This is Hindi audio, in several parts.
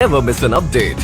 never miss an update.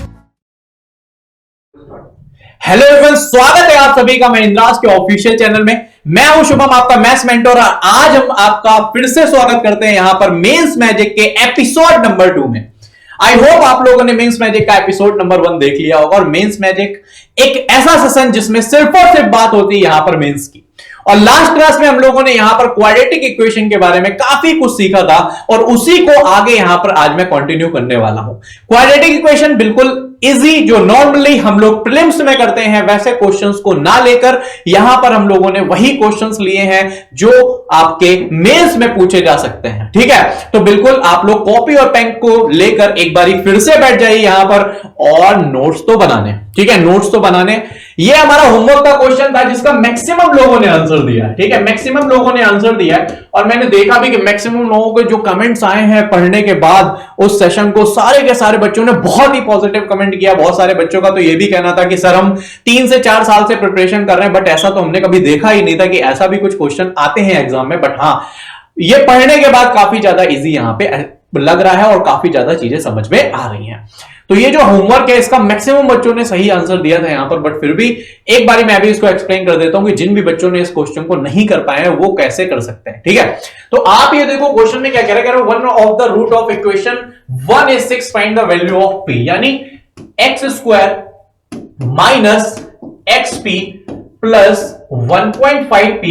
Hello everyone, स्वागत है आप सभी का महिंद्रास के ऑफिशियल चैनल में। मैं हूं शुभम, आपका मैथ्स मेंटर। आज हम आपका फिर से स्वागत करते हैं यहां पर मेंस मैजिक के एपिसोड नंबर 2 में। आई होप आप लोगों ने मेंस मैजिक का एपिसोड नंबर 1 देख लिया होगा। और मेंस मैजिक एक ऐसा सेशन जिसमें सिर्फ और सिर्फ बात होती है यहां पर मेंस की। और लास्ट क्लास में हम लोगों ने यहां पर क्वाड्रेटिक इक्वेशन के बारे में काफी कुछ सीखा था और उसी को आगे यहां पर आज मैं कंटिन्यू करने वाला हूं। क्वाड्रेटिक इक्वेशन बिल्कुल इजी, जो नॉर्मली हम लोग प्रीलिम्स में करते हैं वैसे क्वेश्चंस को ना लेकर यहां पर हम लोगों ने वही क्वेश्चंस लिए हैं जो आपके मेंस में पूछे जा सकते हैं। ठीक है, तो बिल्कुल आप लोग कॉपी और पेन को लेकर एक बारी फिर से बैठ जाइए यहां पर और नोट्स तो बनाने। ठीक है, नोट्स तो बनाने। ये हमारा होमवर्क का क्वेश्चन था जिसका मैक्सिमम लोगों ने आंसर दिया। ठीक है, मैक्सिमम लोगों ने आंसर दिया है और मैंने देखा भी कि मैक्सिमम लोगों के जो कमेंट्स आए हैं पढ़ने के बाद उस सेशन को, सारे के सारे बच्चों ने बहुत ही पॉजिटिव कमेंट किया। बहुत सारे बच्चों का तो ये भी कहना था कि सर हम 3 से 4 साल से प्रिपरेशन कर रहे हैं, बट ऐसा तो हमने कभी देखा ही नहीं था कि ऐसा भी कुछ क्वेश्चन आते हैं एग्जाम में। बट हाँ, ये पढ़ने के बाद काफी ज्यादा इजी यहां पे लग रहा है और काफी ज्यादा चीजें समझ में आ रही हैं। तो ये जो होमवर्क है इसका मैक्सिमम बच्चों ने सही आंसर दिया था यहां पर, बट फिर भी एक बारी मैं भी इसको एक्सप्लेन कर देता हूं कि जिन भी बच्चों ने इस क्वेश्चन को नहीं कर पाए हैं वो कैसे कर सकते हैं। ठीक है, तो आप ये देखो क्वेश्चन में क्या कह रहा है, one of the root of equation 1 is 6, find the value of p, यानी x square minus xp plus 1.5p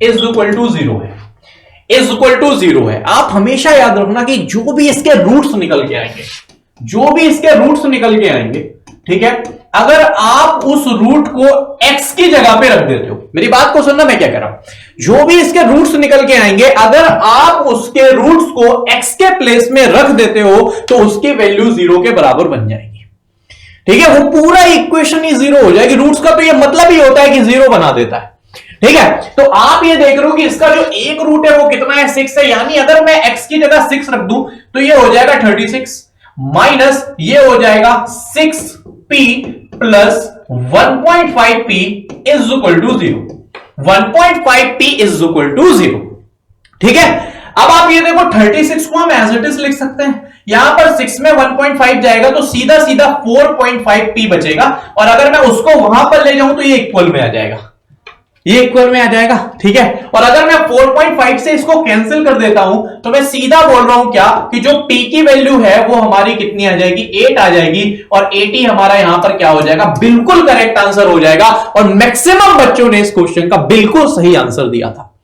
is equal to 0 है। इज इक्वल टू 0 है। आप हमेशा याद रखना कि जो भी इसके रूट्स निकल के आएंगे, जो भी इसके रूट्स निकल के आएंगे, ठीक है, अगर आप उस रूट को x की जगह पे रख देते हो, मेरी बात को सुनना मैं क्या कह रहा हूं, जो भी इसके रूट्स निकल के आएंगे अगर आप उसके रूट्स को x के प्लेस में रख देते हो तो उसकी वैल्यू 0 के बराबर बन जाएगी। ठीक है, वो पूरा इक्वेशन ही 0 हो जाएगी। रूट्स का तो ये मतलब ही होता है कि 0 बना देता है। ठीक है, तो आप ये देख रहे हो कि इसका जो एक रूट है वो कितना है, 6 है। यानी अगर मैं x की जगह 6 रख दूं तो ये हो जाएगा 36 माइनस ये हो जाएगा 6p plus 1.5p is equal to 0। 1.5p is equal to 0। ठीक है, अब आप ये देखो 36 को हम एज इट इज लिख सकते हैं। यहां पर 6 में 1.5 जाएगा तो सीधा सीधा 4.5p बचेगा और अगर मैं उसको वहां पर ले जाऊं तो ये इक्वल में आ जाएगा, ये इक्वल में आ जाएगा। ठीक है, और अगर मैं 4.5 से इसको कैंसिल कर देता हूं तो मैं सीधा बोल रहा हूं क्या कि जो p की वैल्यू है वो हमारी कितनी आ जाएगी, 8 आ जाएगी और 80 हमारा यहां पर क्या हो जाएगा, बिल्कुल करेक्ट आंसर हो जाएगा। और मैक्सिमम बच्चों ने इस क्वेश्चन का बिल्कुल सही आंसर दिया था।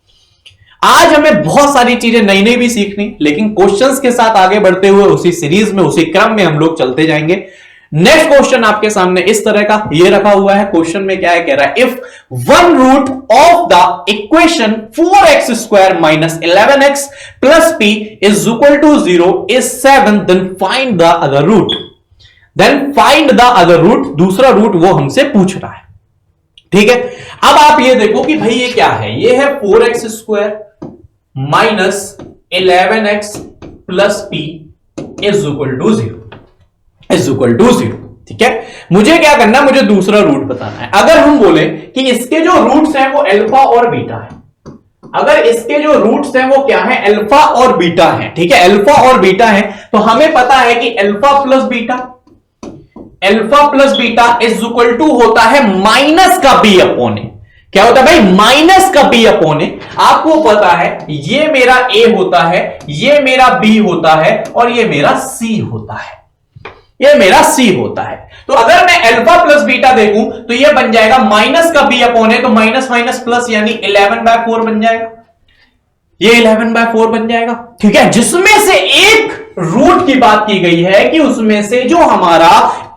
आज हमें बहुत सारी चीजें नई नई भी सीखनी, लेकिन क्वेश्चंस के साथ आगे बढ़ते हुए उसी सीरीज में, उसी क्रम में हम लोग चलते जाएंगे। नेक्स्ट क्वेश्चन आपके सामने इस तरह का ये रखा हुआ है। क्वेश्चन में क्या है, कह रहा है if one root of the equation 4x square minus 11x plus p is equal to 0 is 7, then find the other root. Then find the other root, दूसरा रूट वो हमसे पूछ रहा है। ठीक है, अब आप ये देखो कि भाई ये क्या है, ये है 4x square minus 11x plus p is equal to 0 is equal to 0। ठीक है, मुझे क्या करना है, मुझे दूसरा रूट बताना है। अगर हम बोले कि इसके जो रूट्स हैं वो अल्फा और बीटा है, अगर इसके जो रूट्स हैं वो क्या है, अल्फा और बीटा है। ठीक है, अल्फा और बीटा है तो हमें पता है कि alpha plus beta is equal to होता है माइनस का b अपॉन ए। क्या होता है भाई, माइनस का b अपॉन ए। आपको पता है ये मेरा a होता है, ये मेरा b होता है और ये मेरा c होता है, ये मेरा c होता है। तो अगर मैं अल्फा प्लस बीटा देखूं तो ये बन जाएगा माइनस का b अपॉन है, तो माइनस माइनस प्लस यानी 11/4 बन जाएगा, ये 11/4 बन जाएगा। ठीक है, जिसमें से एक रूट की बात की गई है कि उसमें से जो हमारा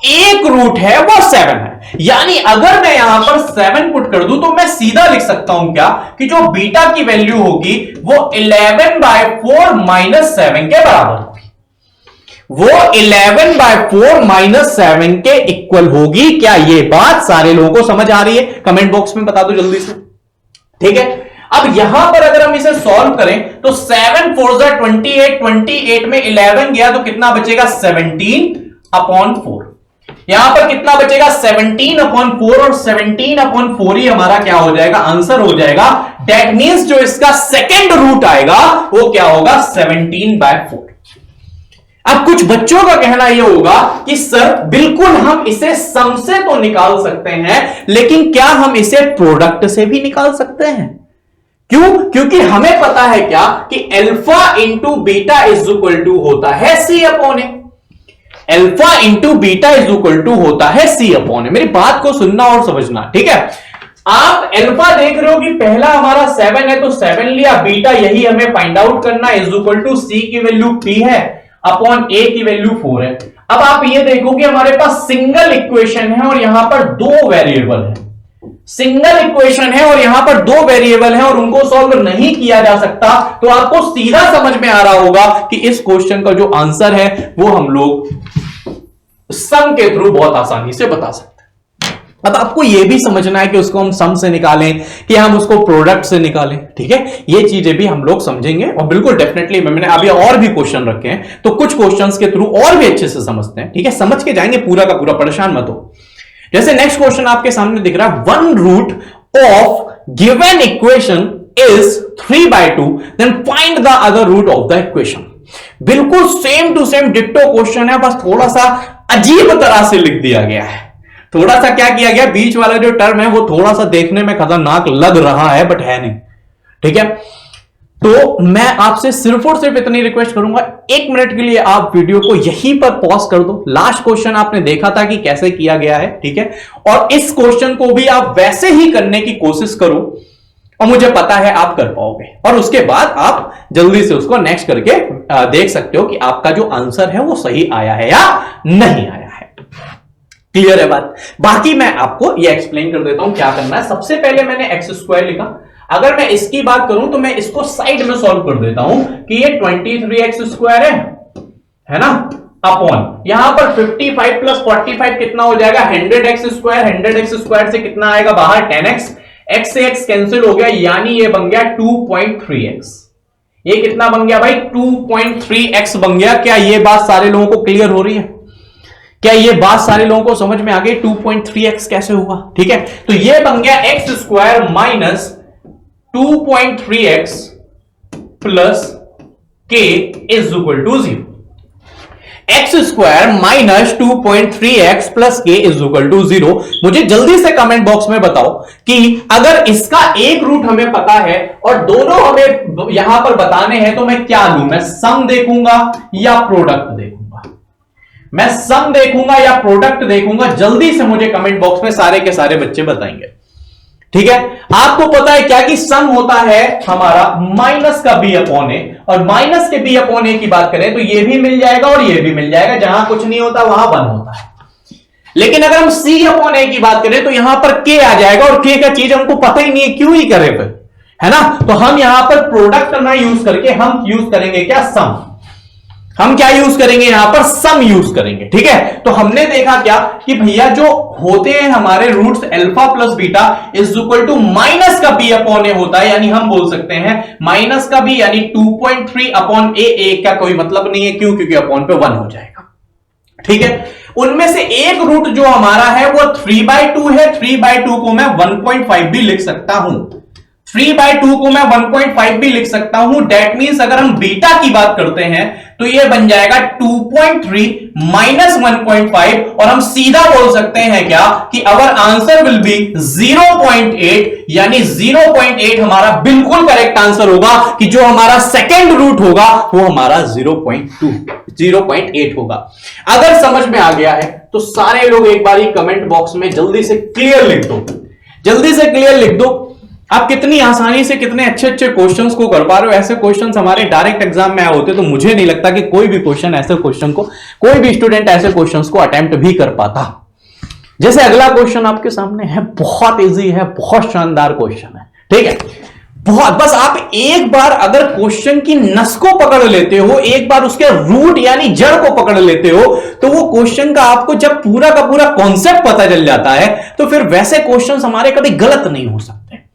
एक रूट है वो 7 है। यानी अगर मैं यहां पर 7 पुट कर दूं तो मैं सीधा लिख सकता हूं क्या कि जो बीटा की वैल्यू होगी वो 11/4 माइनस 7 के बराबर होगी, वो 11/4 माइनस 7 के इक्वल होगी। क्या ये बात सारे लोगों को समझ आ रही है? कमेंट बॉक्स में बता दो जल्दी से। ठीक है, अब यहां पर अगर हम इसे सॉल्व करें तो 7 4 जा 28, 28 में 11 गया तो कितना बचेगा, 17/4। यहां पर कितना बचेगा, 17/4 और 17/4 ही हमारा क्या हो जाएगा, आंसर हो जाएगा। दैट मींस जो इसका सेकंड रूट आएगा वो क्या होगा, 17/4। अब कुछ बच्चों का कहना यह होगा कि सर बिल्कुल हम इसे सम से तो निकाल सकते हैं, लेकिन क्या हम इसे प्रोडक्ट से भी निकाल सकते हैं? क्यों? क्योंकि हमें पता है क्या कि alpha into beta is equal to होता है c upon a. Alpha into beta is equal to होता है सी अपॉन ए। मेरी बात को सुनना और समझना, ठीक है? आप अल्फा देख रहे हो कि पहला हमारा 7 है तो 7 लिया, बीटा यही हमें फाइंड आउट करना इज इक्वल टू सी की वैल्यू p है अपॉन ए की वैल्यू 4 है। अब आप ये देखो कि हमारे पास सिंगल इक्वेशन है और यहां पर दो वेरिएबल है। सिंगल इक्वेशन है और यहां पर दो वेरिएबल है और उनको सॉल्व नहीं किया जा सकता, तो आपको सीधा समझ में आ रहा होगा कि इस क्वेश्चन का जो आंसर है वो हम लोग सम के थ्रू बहुत आसानी से बता सकते हैं। अब आपको यह भी समझना है कि उसको हम सम से निकालें कि हम उसको प्रोडक्ट से निकालें, ठीक है? ये चीजें भी हम लोग समझेंगे और बिल्कुल डेफिनेटली मैंने अभी और भी क्वेश्चन रखे हैं, तो कुछ क्वेश्चंस के थ्रू और भी अच्छे से समझते हैं, ठीक है? समझ के जाएंगे पूरा का पूरा, परेशान मत हो। जैसे नेक्स्ट क्वेश्चन आपके सामने दिख रहा है, 1 root of given equation is 3/2, then find the other root of the equation. बिल्कुल same to same ditto question है, बस थोड़ा सा अजीब तरह से लिख दिया गया है। थोड़ा सा क्या किया गया, बीच वाला जो टर्म है वो थोड़ा सा देखने में खतरनाक लग रहा है बट है नहीं, ठीक है? तो मैं आपसे सिर्फ और सिर्फ इतनी रिक्वेस्ट करूंगा, 1 मिनट के लिए आप वीडियो को यहीं पर पॉज कर दो। लास्ट क्वेश्चन आपने देखा था कि कैसे किया गया है, ठीक है? और इस क्वेश्चन को भी आप वैसे ही करने की कोशिश करो और मुझे पता है आप कर पाओगे, और उसके बाद आप जल्दी से उसको नेक्स्ट करके देख सकते हो कि आपका जो आंसर है वो सही आया है या नहीं आया है। क्लियर है बात? बाकी मैं आपको ये एक्सप्लेन कर देता हूं क्या करना है। सबसे पहले मैंने x² लिखा। अगर मैं इसकी बात करूं तो मैं इसको साइड में सॉल्व कर देता हूं कि ये 23x² है ना, अपॉन यहां पर 55 प्लस 45 कितना हो जाएगा, 100x²। 100x² से कितना आएगा बाहर, 10x। x से x कैंसिल हो गया, यानी ये बन गया 2.3x। ये कितना बन गया भाई, 2.3x बन गया। क्या ये बात सारे लोगों को क्लियर हो रही है? क्या ये बात सारे लोगों को समझ में आ गई 2.3x कैसे हुआ? ठीक है, तो ये बन गया x² minus 2.3x plus k is equal to 0। x² minus 2.3x plus k is equal to 0। मुझे जल्दी से कमेंट बॉक्स में बताओ कि अगर इसका एक रूट हमें पता है और दोनों हमें यहां पर बताने हैं तो मैं क्या लूं? मैं सम देखूंगा या प्रोडक्ट देखूंगा? मैं सम देखूंगा या प्रोडक्ट देखूंगा? जल्दी से मुझे कमेंट बॉक्स में सारे के सारे बच्चे बताएंगे, ठीक है? आपको पता है क्या कि सम होता है हमारा माइनस का b अपॉन ए, और माइनस के b अपॉन ए की बात करें तो ये भी मिल जाएगा और ये भी मिल जाएगा। जहां कुछ नहीं होता वहां 1 होता है। लेकिन अगर हम c अपॉन ए की बात करें तो यहां पर k आ जाएगा, और k का चीज हमको पता ही नहीं है, क्यों ही करे फिर, है ना? तो हम यहां पर प्रोडक्ट ना यूज करके हम यूज करेंगे क्या, सम। हम क्या यूज करेंगे यहां पर, सम यूज करेंगे, ठीक है? तो हमने देखा क्या कि भैया जो होते हैं हमारे roots alpha plus beta is equal to minus का b अपॉन ए होता है, यानी हम बोल सकते हैं माइनस का b यानी 2.3 अपॉन ए का कोई मतलब नहीं है, क्यों? क्योंकि अपॉन पे 1 हो जाएगा, ठीक है? उनमें से एक रूट जो हमारा है वो 3/2 है। 3/2 को मैं 1.5 भी लिख सकता हूं। 3/2 को मैं 1.5 भी लिख सकता हूं। डेट मींस अगर हम बीटा की बात करते हैं तो ये बन जाएगा 2.3 माइनस 1.5, और हम सीधा बोल सकते हैं क्या कि अवर आंसर विल बी 0.8, यानी 0.8 हमारा बिल्कुल करेक्ट आंसर होगा कि जो हमारा सेकेंड रूट होगा वो हमारा 0.8 होगा। अगर समझ में आ गया है तो सारे लोग एक बार कमेंट बॉक्स में जल्दी से क्लियर लिख दो, जल्दी से क्लियर लिख दो। आप कितनी आसानी से कितने अच्छे अच्छे क्वेश्चंस को कर पा रहे हो। ऐसे क्वेश्चंस हमारे डायरेक्ट एग्जाम में आए होते तो मुझे नहीं लगता कि कोई भी क्वेश्चन ऐसे क्वेश्चन को, कोई भी स्टूडेंट ऐसे क्वेश्चंस को अटेम्प्ट भी कर पाता। जैसे अगला क्वेश्चन आपके सामने है, बहुत इजी है, बहुत शानदार क्वेश्चन है, ठीक है? बहुत, बस आप एक बार अगर क्वेश्चन की नस को पकड़ लेते हो, एक बार उसके रूट यानी जड़ को पकड़ लेते हो, तो वो क्वेश्चन का आपको जब पूरा का पूरा कॉन्सेप्ट पता चल जाता है तो फिर वैसे क्वेश्चन हमारे कभी गलत नहीं हो सकते।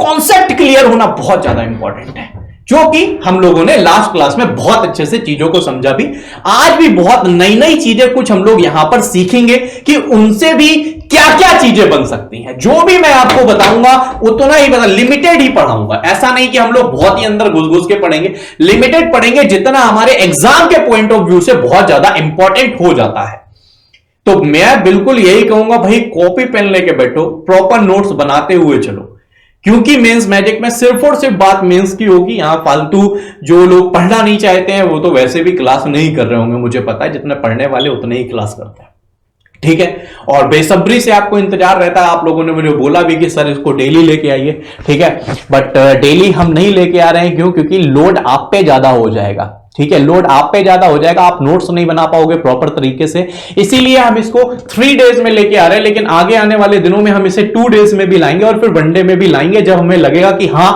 कॉन्सेप्ट क्लियर होना बहुत ज्यादा इंपॉर्टेंट है। जो कि हम लोगों ने लास्ट क्लास में बहुत अच्छे से चीजों को समझा भी। आज भी बहुत नई नई चीजें कुछ हम लोग यहां पर सीखेंगे कि उनसे भी क्या क्या चीजें बन सकती हैं। जो भी मैं आपको बताऊंगा उतना ही लिमिटेड ही पढ़ाऊंगा, ऐसा नहीं कि हम लोग बहुत ही अंदर घुस घुस के पढ़ेंगे, लिमिटेड पढ़ेंगे जितना हमारे एग्जाम के पॉइंट ऑफ व्यू से बहुत ज्यादा इंपॉर्टेंट हो जाता है। तो मैं बिल्कुल यही कहूंगा भाई, कॉपी पेन लेके बैठो, प्रॉपर नोट्स बनाते हुए चलो, क्योंकि मेंस मैजिक में सिर्फ और सिर्फ बात मेंस की होगी। यहां फालतू जो लोग पढ़ना नहीं चाहते हैं वो तो वैसे भी क्लास नहीं कर रहे होंगे, मुझे पता है, जितने पढ़ने वाले उतने ही क्लास करते हैं, ठीक है। और बेसब्री से आपको इंतजार रहता है, आप लोगों ने मुझे बोला भी कि सर इसको डेली लेके आइए, ठीक है, बट डेली हम नहीं लेके आ रहे हैं। क्यों? क्योंकि लोड आप पे ज्यादा हो जाएगा, ठीक है, लोड आप पे ज्यादा हो जाएगा, आप नोट्स नहीं बना पाओगे प्रॉपर तरीके से, इसीलिए हम इसको 3 डेज में लेके आ रहे हैं। लेकिन आगे आने वाले दिनों में हम इसे 2 डेज में भी लाएंगे और फिर 1 डे में भी लाएंगे, जब हमें लगेगा कि हां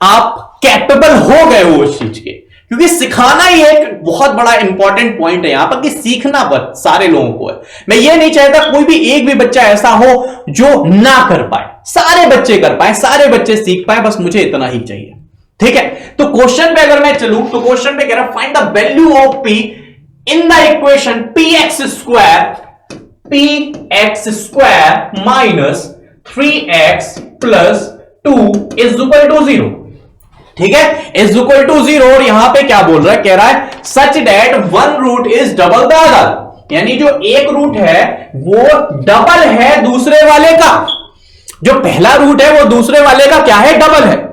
आप कैपेबल हो गए हो उस चीज के। क्योंकि सिखाना ही एक बहुत बड़ा इंपॉर्टेंट पॉइंट है यहां पर, कि सीखना बस सारे लोगों को है। मैं ये नहीं चाहता कोई भी एक भी बच्चा ऐसा हो जो ना कर पाए, सारे बच्चे कर पाए, सारे बच्चे सीख पाए, बस मुझे इतना ही चाहिए, ठीक है। तो क्वेश्चन पे अगर मैं चलूं तो क्वेश्चन पे कह रहा है find the value of p in the equation px square minus 3x plus 2 is equal to 0, ठीक है, इज इक्वल टू 0। और यहां पे क्या बोल रहा है, कह रहा है such that one root is double the other, यानी जो एक रूट है वो डबल है दूसरे वाले का, जो पहला रूट है वो दूसरे वाले का क्या है, डबल है।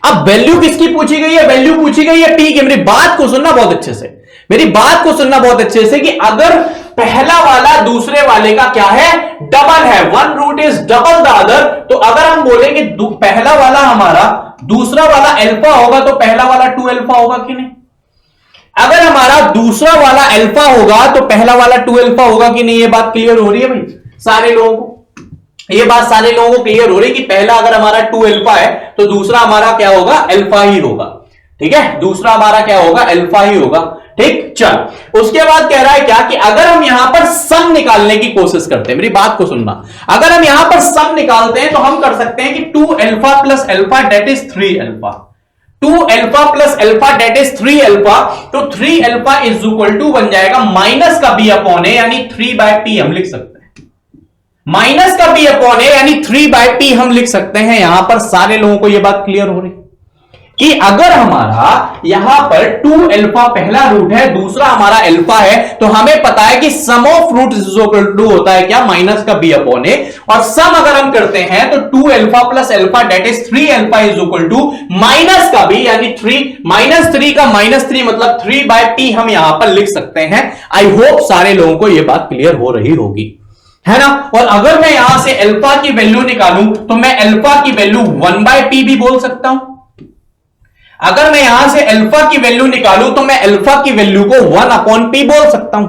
अब वैल्यू किसकी पूछी गई है, वैल्यू पूछी गई है p की। मेरी बात को सुनना बहुत अच्छे से, मेरी बात को सुनना बहुत अच्छे से, कि अगर पहला वाला दूसरे वाले का क्या है, डबल है, one root is double the other, तो अगर हम बोले कि पहला वाला हमारा दूसरा वाला अल्फा होगा तो पहला वाला 2 अल्फा होगा कि नहीं? अगर हमारा दूसरा वाला अल्फा होगा तो पहला वाला 2 अल्फा होगा कि नहीं? ये बात क्लियर हो रही है भाई सारे लोगों को? ये बात सारे लोगों को क्लियर हो रही है कि पहला अगर हमारा 2 अल्फा है तो दूसरा हमारा क्या होगा, अल्फा ही होगा, ठीक है, दूसरा हमारा क्या होगा, अल्फा ही होगा, ठीक। चल उसके बाद कह रहा है क्या, कि अगर हम यहां पर सम निकालने की कोशिश करते हैं, मेरी बात को सुनना, अगर हम यहां पर सम निकालते हैं तो हम कर सकते हैं कि 2 alpha plus alpha that is 3 alpha, 2 alpha plus alpha that is 3 alpha, तो 3 अल्फा इज इक्वल टू बन जाएगा माइनस का बी अपॉन ए, यानी 3/p हम लिख सकते हैं, माइनस का बी अपॉन ए यानी 3/p हम लिख सकते हैं। यहां पर सारे लोगों को यह बात क्लियर हो रही कि अगर हमारा यहां पर 2 अल्फा पहला रूट है, दूसरा हमारा अल्फा है, तो हमें पता है कि sum of root is equal to होता है क्या, माइनस का बी अपॉन ए, और सम अगर हम करते हैं तो 2 alpha plus alpha that is 3 alpha is equal to minus का बी, यानी 3 -3 का -3 मतलब 3/p हम यहां पर लिख सकते हैं। आई होप सारे लोगों को यह बात क्लियर हो रही होगी, है ना। और अगर मैं यहां से अल्फा की वैल्यू निकालूं तो मैं अल्फा की वैल्यू 1/p भी बोल सकता हूं। अगर मैं यहां से अल्फा की वैल्यू निकालूं तो मैं अल्फा की वैल्यू को 1/p बोल सकता हूं,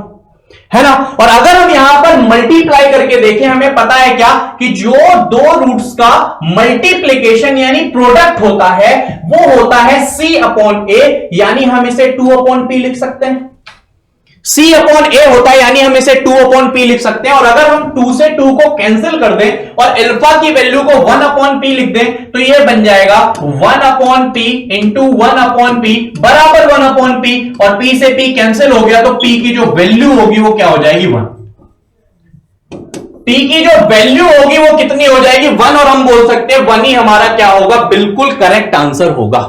है ना। और अगर हम यहां पर मल्टीप्लाई करके देखें, हमें पता है क्या, कि जो दो रूट्स का मल्टीप्लीकेशन यानी प्रोडक्ट होता है वो होता है c/a, यानी हम इसे 2/p लिख सकते हैं। c/a होता है यानी हम इसे 2/p लिख सकते हैं। और अगर हम 2 से 2 को कैंसिल कर दें और अल्फा की वैल्यू को 1/p लिख दें तो ये बन जाएगा 1/p इंटू 1/p बराबर 1/p, और p से p कैंसिल हो गया तो p की जो वैल्यू होगी वो क्या हो जाएगी, 1। p की जो वैल्यू होगी वो कितनी हो जाएगी, 1, और हम बोल सकते हैं 1 ही हमारा क्या होगा, बिल्कुल करेक्ट आंसर होगा।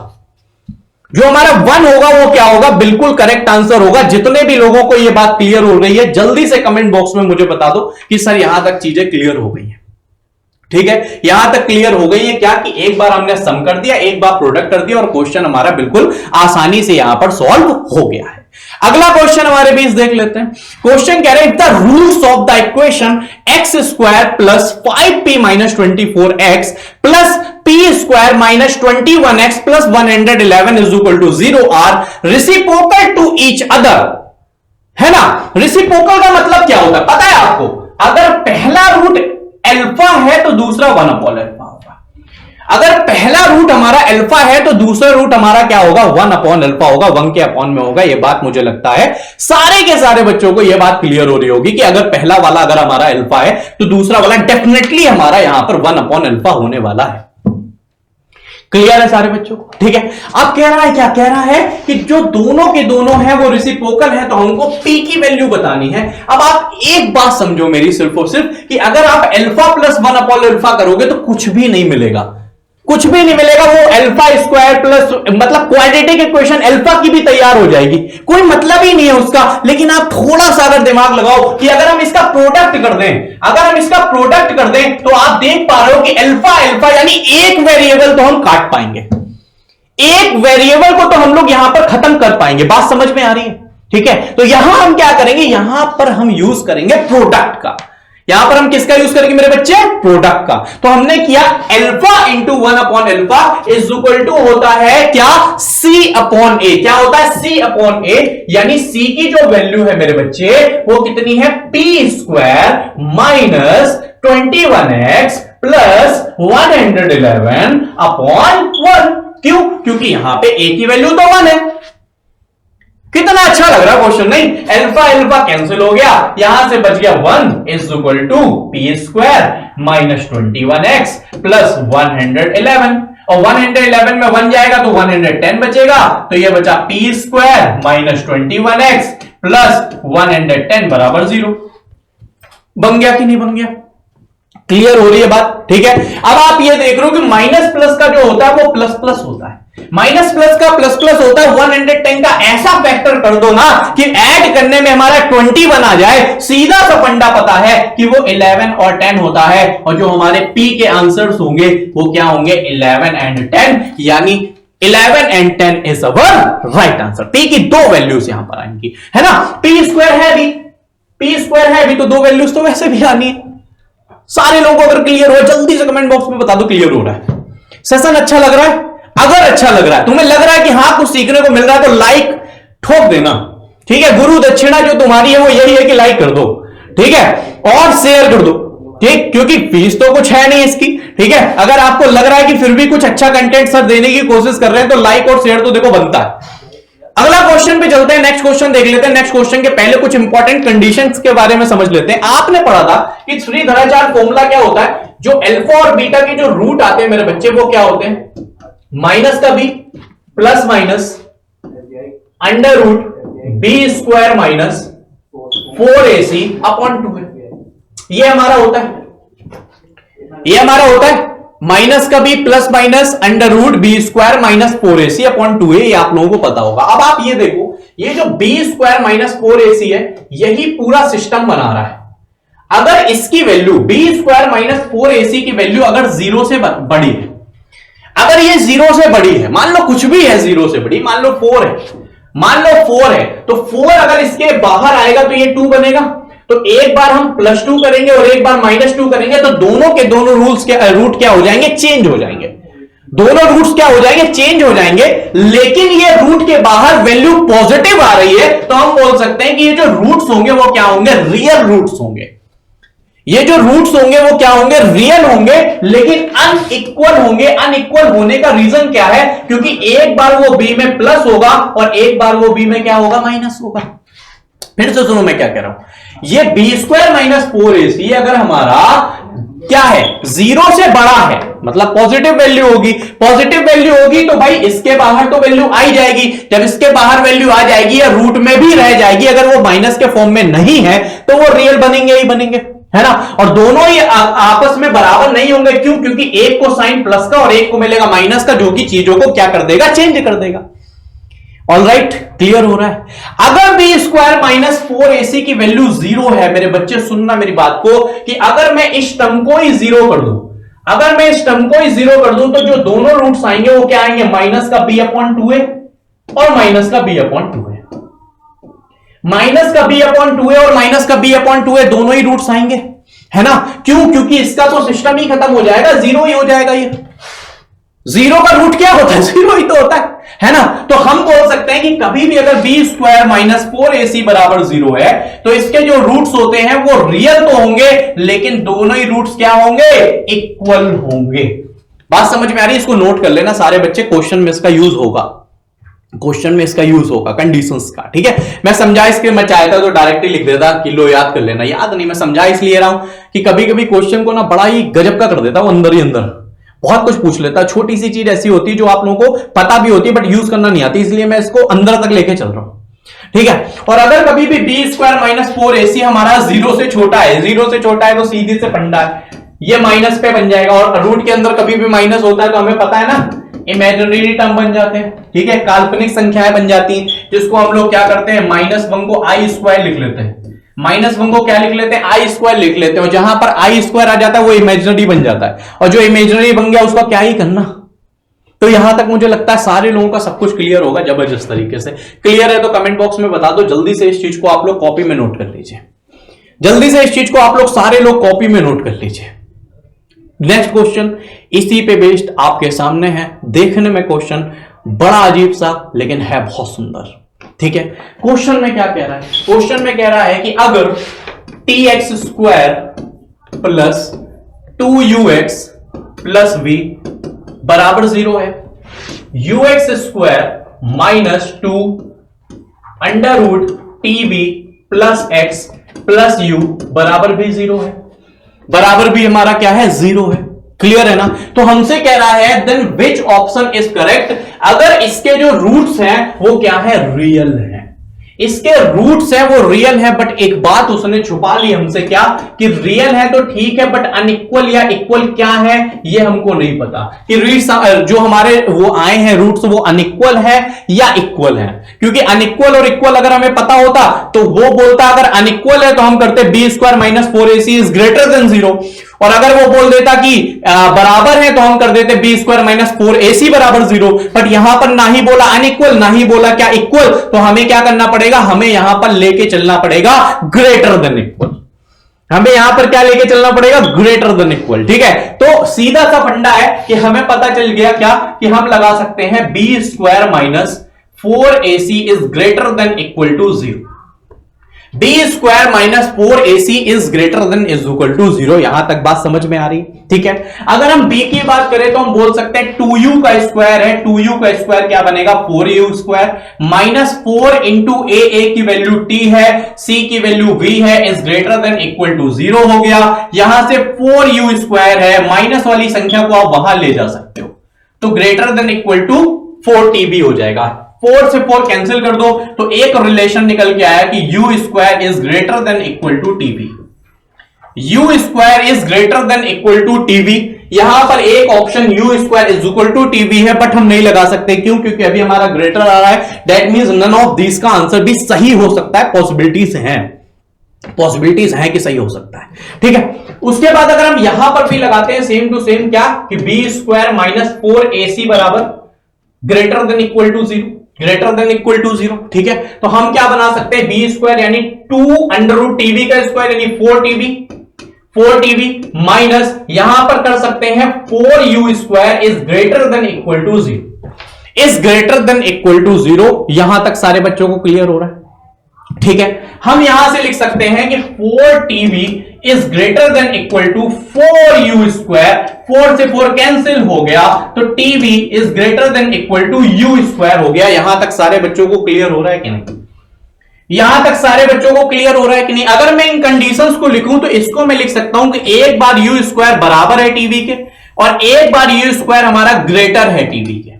जो हमारा 1 होगा वो क्या होगा, बिल्कुल करेक्ट आंसर होगा। जितने भी लोगों को ये बात क्लियर हो रही है जल्दी से कमेंट बॉक्स में मुझे बता दो कि सर यहां तक चीजें क्लियर हो गई हैं, ठीक है, यहां तक क्लियर हो गई है क्या, कि एक बार हमने सम कर दिया, एक बार प्रोडक्ट कर दिया और क्वेश्चन हमारा बिल्कुल आसानी से यहां पर सॉल्व हो गया है। अगला क्वेश्चन हमारे बीच देख लेते हैं। क्वेश्चन कह रहे हैं the roots of the equation x square plus 5p minus 24x plus p square minus 21x plus 111 is equal to 0 are reciprocal to each other, है ना। रेसिप्रोकल का मतलब क्या होता है पता है आपको, अगर पहला रूट अल्फा है तो दूसरा 1/अल्फा होगा। अगर पहला रूट हमारा अल्फा है तो दूसरा रूट हमारा क्या होगा, 1/अल्फा होगा, 1 के अपॉन में होगा। यह बात मुझे लगता है सारे के सारे बच्चों को यह बात क्लियर हो रही होगी कि अगर पहला वाला अगर हमारा अल्फा है तो दूसरा वाला डेफिनेटली हमारा यहां पर 1/अल्फा होने वाला है। क्लियर है सारे बच्चों को? ठीक है। अब कह रहा है क्या, कह रहा है कि जो दोनों के दोनों है वो रेसिप्रोकल है, तो हमको p की वैल्यू बतानी है। अब आप एक बात समझो मेरी, सिर्फ और सिर्फ कि अगर आप अल्फा प्लस 1 अपॉन अल्फा करोगे तो कुछ भी नहीं मिलेगा, कुछ भी नहीं मिलेगा। वो अल्फा स्क्वायर प्लस मतलब क्वाड्रेटिक इक्वेशन अल्फा की भी तैयार हो जाएगी, कोई मतलब ही नहीं है उसका। लेकिन आप थोड़ा सा अगर दिमाग लगाओ कि अगर हम इसका प्रोडक्ट कर दें, अगर हम इसका प्रोडक्ट कर दें तो आप देख पा रहे हो कि अल्फा अल्फा यानी एक वेरिएबल तो हम काट पाएंगे, एक वेरिएबल को तो हम लोग यहां पर खत्म कर पाएंगे। बात समझ में आ रही है? ठीक है। तो यहां हम क्या करेंगे, यहां पर हम यूज करेंगे प्रोडक्ट का। यहां पर हम किसका यूज करेंगे मेरे बच्चे? प्रोडक्ट का। तो हमने किया alpha into 1 upon alpha is equal to होता है क्या, सी अपॉन ए। क्या होता है? सी अपॉन ए, यानी सी की जो वैल्यू है मेरे बच्चे वो कितनी है? P square minus 21x plus 111 upon 1। क्यों? क्योंकि यहां पे ए की वैल्यू तो 1 है। कितना अच्छा लग रहा है क्वेश्चन, नहीं? अल्फा अल्फा कैंसिल हो गया, यहां से बच गया 1 is equal to P square minus 21x plus 111, और 111 में 1 जाएगा तो 110 बचेगा, तो यह बचा P square minus 21x plus 110 बराबर 0। बन गया कि नहीं बन गया? क्लियर हो रही है बात? ठीक है। अब आप ये देख रहे हो कि माइनस प्लस का जो होता है वो प्लस प्लस होता है, माइनस प्लस का प्लस प्लस होता है। 110 का ऐसा फैक्टर कर दो ना कि ऐड करने में हमारा 21 आ जाए, सीधा सा फंडा पता है कि वो 11 और 10 होता है, और जो हमारे पी के आंसर्स होंगे वो क्या होंगे? 11 एंड 10, यानी 11 and 10 is our right answer. P की दो वैल्यूज यहां पर आएंगी, है ना? पी स्क्वायर है भी, पी स्क्वायर है भी, तो दो वैल्यूज तो वैसे भी आनी है। सारे लोगों को अगर क्लियर हो जल्दी से कमेंट बॉक्स में बता दो क्लियर हो रहा है। सेशन अच्छा लग रहा है? अगर अच्छा लग रहा है, तुम्हें लग रहा है कि हाँ कुछ सीखने को मिल रहा है, तो लाइक ठोक देना। ठीक है। गुरु दक्षिणा जो तुम्हारी है वो यही है कि लाइक कर दो, ठीक है, और शेयर कर दो। ठीक, क्योंकि फीस तो कुछ है नहीं इसकी। ठीक है। अगर आपको लग रहा है कि फिर भी कुछ अच्छा कंटेंट सर देने की कोशिश कर रहे हैं तो लाइक और शेयर तो देखो बनता है। अगला क्वेश्चन पे चलते हैं, नेक्स्ट क्वेश्चन देख लेते हैं। नेक्स्ट क्वेश्चन के पहले कुछ इंपॉर्टेंट कंडीशंस के बारे में समझ लेते हैं। आपने पढ़ा था कि श्रीधराचार्य फॉर्मूला क्या होता है, जो अल्फा और बीटा के जो रूट आते हैं मेरे बच्चे वो क्या होते हैं? माइनस का B plus minus under root B square minus 4ac upon 2। ये हमारा होता है, ये हमारा होता है माइनस का B plus minus under root B square minus 4ac upon 2a। ये आप लोगों को पता होगा। अब आप ये देखो, ये जो बी स्क्वायर माइनस 4ac है यही पूरा सिस्टम बना रहा है। अगर इसकी value B square minus 4ac की वैल्यू अगर 0 से बड़ी है, अगर ये 0 से बड़ी है, मान लो कुछ भी है 0 से बड़ी, मान लो 4 है, मान लो 4 है, तो 4 अगर इसके बाहर आएगा तो ये 2 बनेगा। तो एक बार हम +2 करेंगे और एक बार -2 करेंगे तो दोनों के दोनों रूट क्या हो जाएंगे? चेंज हो जाएंगे। दोनों रूट्स क्या हो जाएंगे? चेंज हो जाएंगे। लेकिन ये रूट के बाहर वैल्यू पॉजिटिव आ रही है, तो हम बोल सकते हैं कि ये जो रूट्स होंगे वो क्या होंगे? रियल रूट्स होंगे। ये जो रूट्स होंगे वो क्या होंगे? रियल होंगे, लेकिन अनइक्वल होंगे। अनइक्वल होने का रीजन क्या है? क्योंकि एक बार वो बी में प्लस होगा और एक बार वो बी में क्या होगा? माइनस होगा। फिर से सुनो मैं क्या कह रहा हूं। ये बी स्क्वायर माइनस 4ac अगर हमारा क्या है? 0 से बड़ा है, मतलब पॉजिटिव वैल्यू होगी। पॉजिटिव वैल्यू होगी तो भाई इसके बाहर तो वैल्यू आ ही जाएगी। जब इसके बाहर वैल्यू आ जाएगी या रूट में भी रह जाएगी, अगर वो माइनस के फॉर्म में नहीं है तो वो रियल बनेंगे ही बनेंगे, है ना? और दोनों ही आपस में बराबर नहीं होंगे। क्यों? क्योंकि एक को साइन प्लस का और एक को मिलेगा माइनस का, जो कि चीजों को क्या कर देगा? चेंज कर देगा। ऑल राइट, क्लियर हो रहा है? अगर बी स्क्वायर माइनस 4ac की वैल्यू 0 है, मेरे बच्चे सुनना मेरी बात को, कि अगर मैं इस टर्म को ही 0 कर दूं, अगर मैं इस टर्म को ही 0 कर दूं तो जो दोनों रूट्स आएंगे वो क्या आएंगे? माइनस का b अपॉन 2a और माइनस का b अपॉन 2a। माइनस का b अपॉन 2a और माइनस का b अपॉन 2a दोनों ही रूट्स आएंगे, है ना? क्यों? क्योंकि इसका तो सिस्टम ही खत्म हो जाएगा, 0 ही हो जाएगा। ये 0 का रूट क्या होता है? 0 ही तो होता है ना? तो हम बोल सकते हैं कि कभी भी अगर बी स्क्वायर माइनस 4ac बराबर 0 है तो इसके जो रूट्स होते हैं वो रियल तो होंगे, लेकिन दोनों ही रूट्स क्या होंगे? इक्वल होंगे। बात समझ में आ रही है? इसको नोट कर लेना सारे बच्चे, क्वेश्चन में इसका यूज होगा, क्वेश्चन में इसका यूज होगा कंडीशंस का। ठीक है। मैं समझा इसके, मैं चाहता तो डायरेक्टली लिख देता कि लो याद कर लेना, याद नहीं, मैं समझा इसलिए रहा हूं कि कभी कभी क्वेश्चन को ना बड़ा ही गजब का कर देता हूं अंदर ही अंदर, बहुत कुछ पूछ लेता है, छोटी सी चीज ऐसी होती है जो आप लोगों को पता भी होती है बट यूज करना नहीं आती, इसलिए मैं इसको अंदर तक लेके चल रहा हूं, ठीक है। और अगर कभी भी बी स्क्वायर माइनस 4ac हमारा जीरो से छोटा है, जीरो से छोटा है तो सीधे से फंडा है, ये माइनस पे बन जाएगा। और रूट के अंदर कभी भी माइनस होता है तो हमें पता है ना, इमेजिनरी टर्म बन जाते हैं, ठीक है, काल्पनिक संख्याएं बन जाती हैं, जिसको हम लोग क्या करते हैं, -1 को आई स्क्वायर लिख लेते हैं, -1 को क्या लिख लेते हैं, आई स्क्वायर लिख लेते हैं, और जहां पर आई स्क्वायर आ जाता है वो इमेजिनरी बन जाता है, और जो इमेजिनरी बन गया उसका क्या ही करना। तो यहां तक मुझे लगता है सारे लोगों का सब कुछ क्लियर होगा जबरदस्त तरीके से। क्लियर है तो कमेंट बॉक्स में बता दो, जल्दी से इस चीज को आप लोग कॉपी में नोट कर लीजिए, जल्दी से इस चीज को आप लोग सारे लोग कॉपी में नोट कर लीजिए। नेक्स्ट क्वेश्चन इसी पे बेस्ड आपके सामने है, देखने में क्वेश्चन बड़ा अजीब सा लेकिन है बहुत सुंदर, ठीक है। क्वेश्चन में क्या कह रहा है, क्वेश्चन में कह रहा है कि अगर tx square plus 2ux plus v बराबर 0 है, ux square minus 2 under root tv plus x plus u बराबर भी 0 है, बराबर भी हमारा क्या है, 0 है। क्लियर है ना। तो हमसे कह रहा है then which option is correct, अगर इसके जो रूट्स हैं वो क्या है, रियल है, इसके रूट्स है वो रियल है, बट एक बात उसने छुपा ली हमसे, क्या कि रियल है तो ठीक है बट अनइक्वल या इक्वल क्या है ये हमको नहीं पता, कि जो हमारे वो आए हैं रूट्स वो अनइक्वल है या इक्वल है, क्योंकि अनइक्वल और इक्वल अगर हमें पता होता तो वो बोलता अगर अनइक्वल है तो हम करते B square minus 4ac is greater than 0, और अगर वो बोल देता कि बराबर है तो हम कर देते बी स्क्वायर माइनस 4ac बराबर 0, बट यहां पर ना ही बोला अनइक्वल ना ही बोला क्या इक्वल, तो हमें क्या करना पड़ेगा, हमें यहां पर लेके चलना पड़ेगा ग्रेटर देन इक्वल, हमें यहां पर क्या लेके चलना पड़ेगा, ग्रेटर देन इक्वल, ठीक है। तो सीधा सा फंडा है कि हमें पता चल गया क्या, कि हम लगा सकते हैं B square minus 4ac is greater than equal to 0, B square minus 4ac is greater than is equal to 0। यहां तक बात समझ में आ रही, ठीक है। अगर हम b की बात करें तो हम बोल सकते हैं 2u का स्क्वायर है, 2u का स्क्वायर क्या बनेगा, 4u square minus 4 into a की वैल्यू t है, c की वैल्यू v है, is greater than equal to 0 हो गया। यहां से 4u स्क्वायर है, माइनस वाली संख्या को आप वहां ले जा सकते हो, तो greater than equal to 4tb हो जाएगा, 4 से 4 कैंसिल कर दो तो एक रिलेशन निकल के आया कि u square is greater than equal to TV, u square is greater than equal to TV. यहां पर एक option u square is equal to TV है बट हम नहीं लगा सकते, क्यों, क्योंकि अभी हमारा ग्रेटर आ रहा है, that means none of this का आंसर भी सही हो सकता है, पॉसिबिलिटीज हैं कि सही हो सकता है, ठीक है। उसके बाद अगर हम यहां पर भी लगाते हैं सेम टू सेम, क्या कि बी स्क्वायर माइनस 4ac बराबर greater than equal to 0, greater than equal to 0, ठीक है। तो हम क्या बना सकते हैं, बी स्क्वायर यानी 2 अंडर रूट टीवी का स्क्वायर यानी 4tb माइनस यहां पर कर सकते हैं 4u square is greater than equal to 0, is greater than equal to 0। यहां तक सारे बच्चों को क्लियर हो रहा है, ठीक है। हम यहां से लिख सकते हैं कि 4tb is greater than equal to 4u square, 4 से 4 कैंसिल हो गया तो tb is greater than equal to u square हो गया। यहां तक सारे बच्चों को क्लियर हो रहा है कि नहीं, यहां तक सारे बच्चों को क्लियर हो रहा है कि नहीं। अगर मैं इन कंडीशंस को लिखूं तो इसको मैं लिख सकता हूं कि एक बार u स्क्वायर बराबर है tb के और एक बार u स्क्वायर हमारा ग्रेटर है tb के।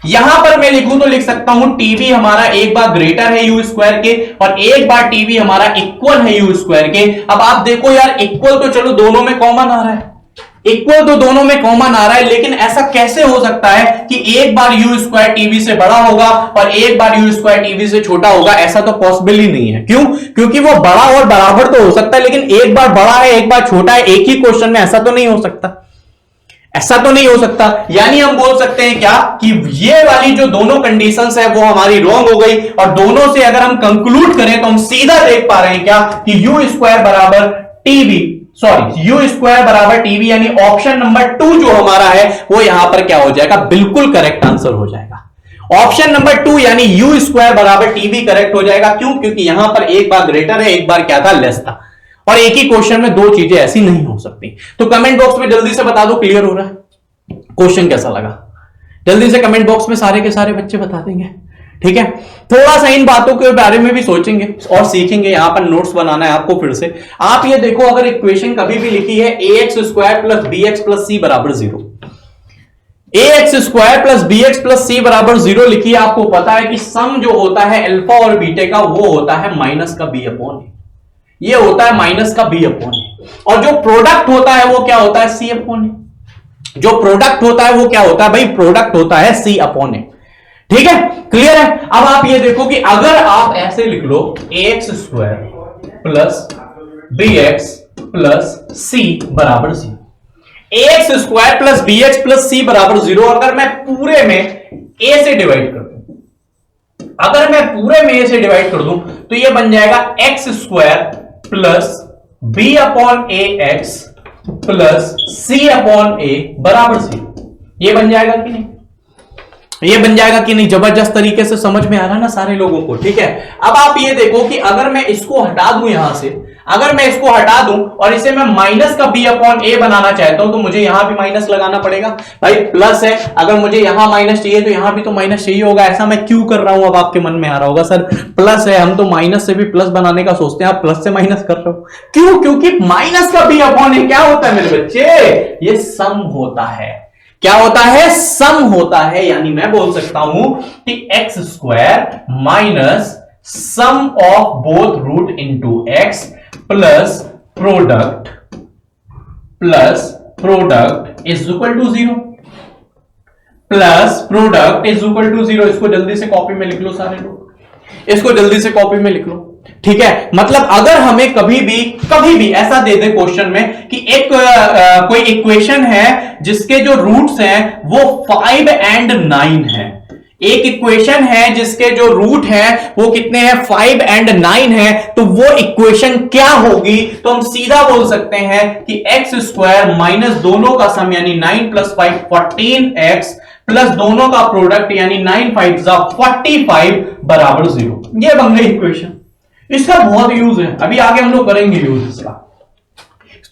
यहां पर मैं लिखूं तो लिख सकता हूं tb हमारा एक बार ग्रेटर है u स्क्वायर के और एक बार tb हमारा इक्वल है u स्क्वायर के। अब आप देखो यार, इक्वल तो चलो दोनों में कॉमन आ रहा है, इक्वल तो दोनों में कॉमन आ रहा है, लेकिन ऐसा कैसे हो सकता है कि एक बार u स्क्वायर tb से बड़ा होगा और एक बार u स्क्वायर tb से छोटा होगा? ऐसा तो पॉसिबल ही नहीं है। क्यों? क्योंकि वो बड़ा और बराबर तो हो सकता है, लेकिन एक बार बड़ा है एक बार छोटा है एक ही क्वेश्चन में, ऐसा तो नहीं हो सकता, ऐसा तो नहीं हो सकता। यानी हम बोल सकते हैं क्या कि ये वाली जो दोनों कंडीशंस है वो हमारी रॉन्ग हो गई, और दोनों से अगर हम कंक्लूड करें तो हम सीधा देख पा रहे हैं क्या कि u स्क्वायर बराबर tb, सॉरी u स्क्वायर बराबर tb, यानी ऑप्शन नंबर 2 जो हमारा है वो यहां पर क्या हो जाएगा, बिल्कुल करेक्ट आंसर हो जाएगा। ऑप्शन नंबर 2 यानी u स्क्वायर बराबर tb करेक्ट हो जाएगा। क्यों? क्योंकि यहां पर एक बार ग्रेटर है एक बार क्या था, लेस था, और एक ही क्वेश्चन में दो चीजें ऐसी नहीं हो सकती। तो कमेंट बॉक्स में जल्दी से बता दो क्लियर हो रहा है, क्वेश्चन कैसा लगा, जल्दी से कमेंट बॉक्स में सारे के सारे बच्चे बता देंगे, ठीक है। थोड़ा सा इन बातों के बारे में भी सोचेंगे और सीखेंगे। यहां पर नोट्स बनाना है आपको फिर से। आप ये देखो, अगर इक्वेशन कभी भी लिखी है ax square plus bx plus c बराबर 0, ax square plus bx plus c बराबर 0 लिखिए। आपको पता है कि सम जो होता है अल्फा और बीटा का वो होता है माइनस का b अपॉन ए, ये होता है माइनस का b अपॉन ए, और जो प्रोडक्ट होता है वो क्या होता है c अपॉन ए। जो प्रोडक्ट होता है वो क्या होता है भाई, प्रोडक्ट होता है c अपॉन ए। ठीक है, क्लियर है। अब आप ये देखो कि अगर आप ऐसे लिख लो ax square plus bx plus c बराबर 0, ax square plus bx plus c बराबर 0, अगर मैं पूरे में a से डिवाइड कर दूं, अगर मैं पूरे में a से डिवाइड कर दूं तो ये बन जाएगा x square plus b upon a x plus c upon a बराबर 0। ये बन जाएगा कि नहीं, ये बन जाएगा कि नहीं, जबरदस्त तरीके से समझ में आ रहा है ना सारे लोगों को। ठीक है, अब आप ये देखो कि अगर मैं इसको हटा दूं यहां से, अगर मैं इसको हटा दूं और इसे मैं माइनस का b अपॉन ए बनाना चाहता हूं तो मुझे यहां भी माइनस लगाना पड़ेगा। भाई प्लस है, अगर मुझे यहां माइनस चाहिए तो यहां भी तो माइनस चाहिए होगा। ऐसा मैं क्यों कर रहा हूं, अब आपके मन में आ रहा होगा सर प्लस है, हम तो माइनस से भी प्लस बनाने का सोचते हैं, आप प्लस से माइनस कर रहे हो क्यों? क्योंकि माइनस का b अपॉन ए क्या होता है मेरे बच्चे, ये सम होता है। क्या होता है, सम होता है। यानी मैं बोल सकता हूं कि X square minus sum of both root into X plus product is equal to 0, plus product is equal to 0। इसको जल्दी से कॉपी में लिख लो सारे लोग, इसको जल्दी से कॉपी में लिख लो। ठीक है, मतलब अगर हमें कभी भी ऐसा दे दे क्वेश्चन में कि एक कोई इक्वेशन है जिसके जो रूट्स हैं वो 5 एंड 9 है, एक इक्वेशन है जिसके जो रूट हैं वो कितने हैं, 5 एंड 9 है, तो वो इक्वेशन क्या होगी, तो हम सीधा बोल सकते हैं कि एक्स स्क्वायर माइनस दोनों का सम यानी 9 प्लस 5 14x प्लस दोनों का प्रोडक्ट यानी 9 5 45 बराबर 0। ये बन गई इक्वेशन। इसका बहुत यूज है, अभी आगे हम लोग करेंगे यूज इसका।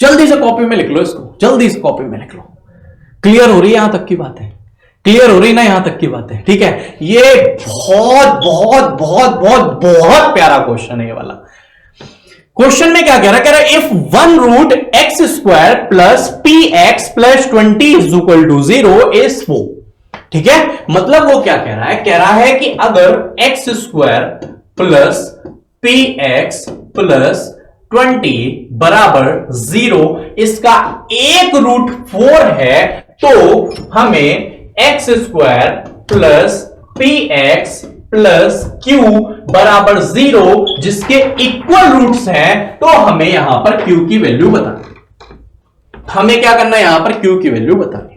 जल्दी से कॉपी में लिख लो इसको, जल्दी से कॉपी में लिख लो। क्लियर हो रही है यहां तक की बात है, क्लियर हो रही ना यहां तक की बात है। ठीक है, ये बहुत बहुत बहुत बहुत बहुत प्यारा क्वेश्चन है ये वाला। क्वेश्चन में क्या कह रहा है, if one root x square plus p x plus 20 is equal to 0 is 4। ठीक है, मतलब वो क्या कह रहा है, कह रहा है कि अगर x square plus p x plus 20 बराबर 0 इसका एक रूट 4 है, तो हमें x square plus p x plus Q बराबर 0 जिसके इक्वल रूट्स हैं, तो हमें यहां पर क्यू की वैल्यू बतानी। हमें क्या करना है, यहां पर क्यू की वैल्यू बतानी।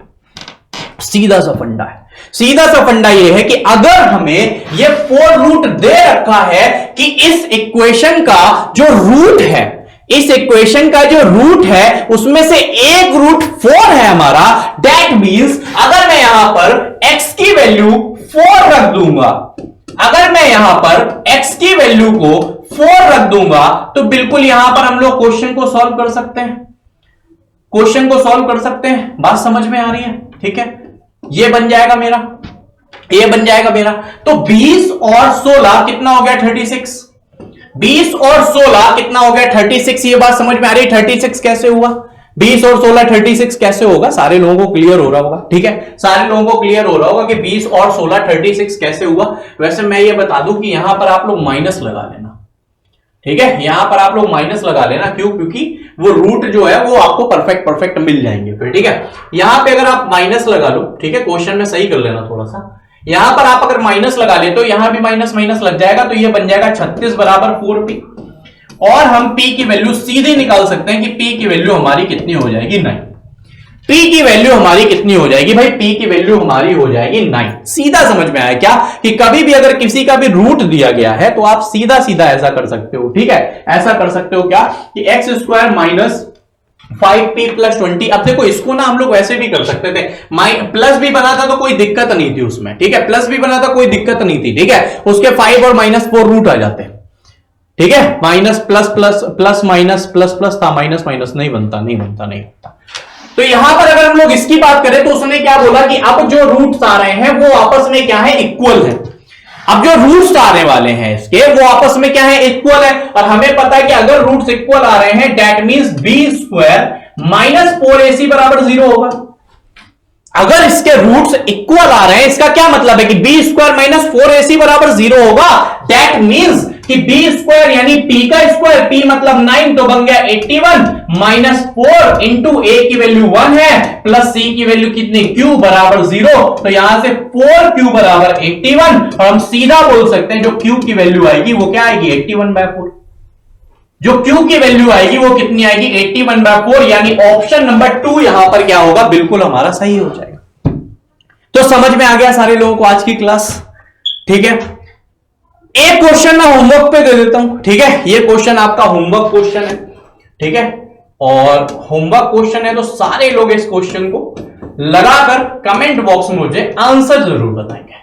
सीधा सा फंडा है, सीधा सा फंडा यह है कि अगर हमें यह 4 रूट दे रखा है कि इस इक्वेशन का जो रूट है, इस इक्वेशन का जो रूट है उसमें से एक रूट 4 है हमारा, दैट मींस अगर मैं यहां पर x की वैल्यू 4 रख दूंगा, अगर मैं यहां पर x की वैल्यू को 4 रख दूंगा तो बिल्कुल यहां पर हम लोग क्वेश्चन को सॉल्व कर सकते हैं, क्वेश्चन को सॉल्व कर सकते हैं। बात समझ में आ रही है? ठीक है, ये बन जाएगा मेरा, ये बन जाएगा मेरा। तो 20 और 16 कितना हो गया, 36। 20 और 16 कितना हो गया, 36। ये बात समझ में आ रही है, 36 कैसे हुआ, 20 और 16 36 कैसे होगा? सारे लोगों को क्लियर हो रहा होगा। ठीक है, सारे लोगों को क्लियर हो रहा होगा कि 20 और 16 36 कैसे हुआ। वैसे मैं ये बता दूं कि यहां पर आप लोग माइनस लगा लेना। ठीक है, यहां पर आप लोग माइनस लगा लेना, क्यों? क्योंकि वो रूट जो है वो आपको परफेक्ट मिल जाएंगे फिर। ठीक है, यहां पे अगर आप माइनस लगा लो, ठीक है, क्वेश्चन में सही कर लेना थोड़ा सा। यहां पर आप अगर माइनस लगा ले तो यहां भी माइनस माइनस लग जाएगा, तो ये बन जाएगा 36 बराबर 4p। और हम p की वैल्यू सीधे निकाल सकते हैं कि p की वैल्यू हमारी कितनी हो जाएगी, 9। p की वैल्यू हमारी कितनी हो जाएगी भाई, p की वैल्यू हमारी हो जाएगी 9। सीधा समझ में आया क्या कि कभी भी अगर किसी का भी रूट दिया गया है तो आप सीधा सीधा ऐसा कर सकते हो। ठीक है, ऐसा कर सकते हो क्या कि X square minus 5p plus 20। अब देखो इसको ना हम लोग वैसे भी कर सकते थे, प्लस भी बना था तो कोई दिक्कत नहीं थी उसमें। ठीक है, प्लस भी बना था कोई दिक्कत नहीं थी। ठीक है, उसके 5 और माइनस 4 रूट आ जाते हैं। ठीक है, minus plus plus plus minus plus plus था, माइनस माइनस नहीं बनता, नहीं बनता, नहीं बनता। तो यहां पर अगर हम लोग इसकी बात करें तो उसने क्या बोला कि अब जो रूट्स आ रहे हैं वो आपस में क्या है, इक्वल है। अब जो रूट्स आने वाले हैं इसके वो आपस में क्या है, इक्वल है। और हमें पता है कि अगर रूट्स इक्वल आ रहे हैं that means b square minus 4ac बराबर 0 होगा। अगर इसके रूट्स इक्वल आ रहे हैं, इसका क्या मतलब है कि बी स्क्वायर माइनस 4ac बराबर 0 होगा। दैट मींस कि बी स्क्वायर यानी p का स्क्वायर, p मतलब 9 तो बन गया 81 माइनस 4 इंटू a की वैल्यू 1 है प्लस c की वैल्यू कितनी q बराबर 0। तो यहां से 4q बराबर 81 और हम सीधा बोल सकते हैं जो q की वैल्यू आएगी वो क्या आएगी 81/4। जो Q की वैल्यू आएगी वो कितनी आएगी 81/4, यानी ऑप्शन नंबर 2 यहां पर क्या होगा बिल्कुल हमारा सही हो जाएगा। तो समझ में आ गया सारे लोगों को आज की क्लास, ठीक है। एक क्वेश्चन मैं होमवर्क पे दे देता हूं, ठीक है। ये क्वेश्चन आपका होमवर्क क्वेश्चन है, ठीक है। और होमवर्क क्वेश्चन है तो सारे लोग इस क्वेश्चन को लगाकर कमेंट बॉक्स में मुझे आंसर जरूर बताएंगे।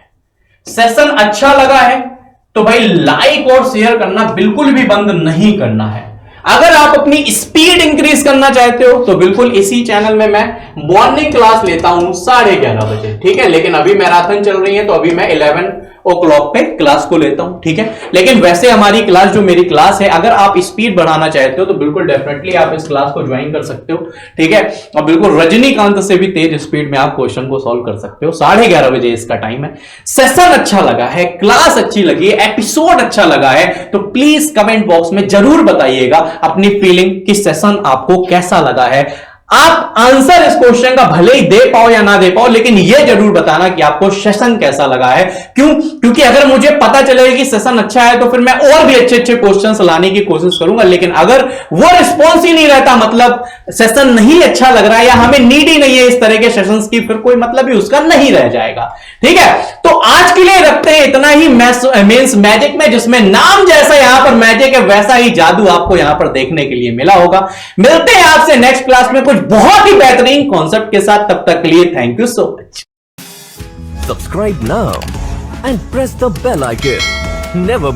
सेशन अच्छा लगा है तो भाई लाइक और शेयर करना बिल्कुल भी बंद नहीं करना है। अगर आप अपनी स्पीड इंक्रीज करना चाहते हो तो बिल्कुल इसी चैनल में मैं मॉर्निंग क्लास लेता हूं 11:30 बजे, ठीक है। लेकिन अभी मैराथन चल रही है तो अभी मैं 11 o'clock पे क्लास को लेता हूं, ठीक है। लेकिन वैसे हमारी क्लास जो मेरी क्लास है, अगर आप स्पीड बढ़ाना चाहते हो तो बिल्कुल डेफिनेटली आप इस क्लास को ज्वाइन कर सकते हो, ठीक है। और बिल्कुल रजनीकांत से भी तेज स्पीड में आप क्वेश्चन को सॉल्व कर सकते हो। 11:30 बजे इसका टाइम है। सेशन अच्छा लगा है, क्लास अच्छी लगी है, एपिसोड अच्छा लगा है तो प्लीज कमेंट बॉक्स में जरूर बताइएगा अपनी फीलिंग कि सेशन आपको कैसा लगा है। आप आंसर इस क्वेश्चन का भले ही दे पाओ या ना दे पाओ, लेकिन यह जरूर बताना कि आपको सेशन कैसा लगा है। क्योंकि अगर मुझे पता चलेगा कि सेशन अच्छा है तो फिर मैं और भी अच्छे अच्छे क्वेश्चंस लाने की कोशिश करूंगा। लेकिन अगर वो रिस्पॉन्स ही नहीं रहता, मतलब सेशन नहीं अच्छा लग रहा है या हमें नीड ही नहीं है इस तरह के सेशंस की, फिर कोई मतलब ही उसका नहीं रह जाएगा, ठीक है। तो आज के लिए रखते हैं इतना ही मेंस मैजिक में, जिसमें नाम जैसा यहां पर मैजिक है वैसा ही जादू आपको यहां पर देखने के लिए मिला होगा। मिलते हैं आपसे नेक्स्ट क्लास में कुछ बहुत ही बेहतरीन कॉन्सेप्ट के साथ। तब तक के लिए thank you so much. Subscribe now and press the bell icon. Never